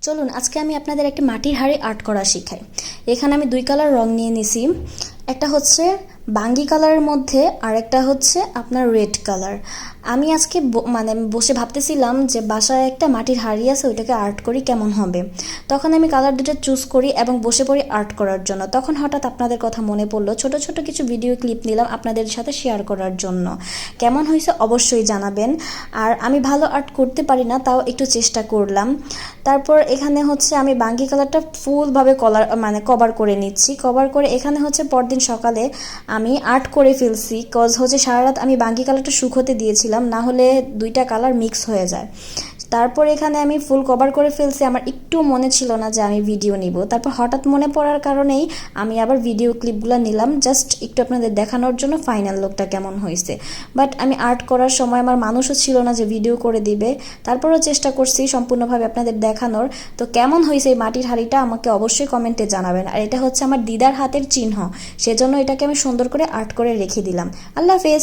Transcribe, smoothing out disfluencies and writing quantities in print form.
চলুন আজকে আমি আপনাদের একটা মাটির হাঁড়ি আর্ট করা শিখাই। এখানে আমি দুই কালার রং নিয়ে নিছি। একটা হচ্ছে বাঙ্গি কালারের মধ্যে আর একটা হচ্ছে আপনার রেড কালার। আমি আজকে বসে ভাবতেছিলাম যে বাসায় একটা মাটির হাঁড়ি আছে, ওইটাকে আর্ট করি কেমন হবে। তখন আমি কালার দুটো চুজ করি এবং বসে পড়ি আর্ট করার জন্য। তখন হঠাৎ আপনাদের কথা মনে পড়লো, ছোট ছোট কিছু ভিডিও ক্লিপ নিলাম আপনাদের সাথে শেয়ার করার জন্য। কেমন হয়েছে অবশ্যই জানাবেন। আর আমি ভালো আর্ট করতে পারি না, তাও একটু চেষ্টা করলাম। তারপর এখানে হচ্ছে আমি বাঙ্গি কালারটা ফুলভাবে কভার করে নিচ্ছি। কভার করে এখানে হচ্ছে পরদিন সকালে আমি আর্ট করে ফেলছি, কজ হচ্ছে সারা রাত আমি বাঙ্গি কালারটা শুকোতে দিয়েছিলাম, না হলে দুইটা কালার মিক্স হয়ে যায়। তারপর এখানে আমি ফুল কভার করে ফেলছি। আমার একটু মনে ছিল না যে আমি ভিডিও নিব, তারপর হঠাৎ মনে পড়ার কারণেই আমি আবার ভিডিও ক্লিপগুলো নিলাম, জাস্ট একটু আপনাদের দেখানোর জন্য ফাইনাল লুকটা কেমন হয়েছে। বাট আমি আর্ট করার সময় আমার মানুষও ছিল না যে ভিডিও করে দিবে, তারপরও চেষ্টা করছি সম্পূর্ণভাবে আপনাদের দেখানোর। তো কেমন হয়েছে এই মাটির হাঁড়িটা আমাকে অবশ্যই কমেন্টে জানাবেন। আর এটা হচ্ছে আমার দিদার হাতের চিহ্ন, সেজন্য এটাকে আমি সুন্দর করে আর্ট করে রেখে দিলাম। আল্লাহ হাফেজ।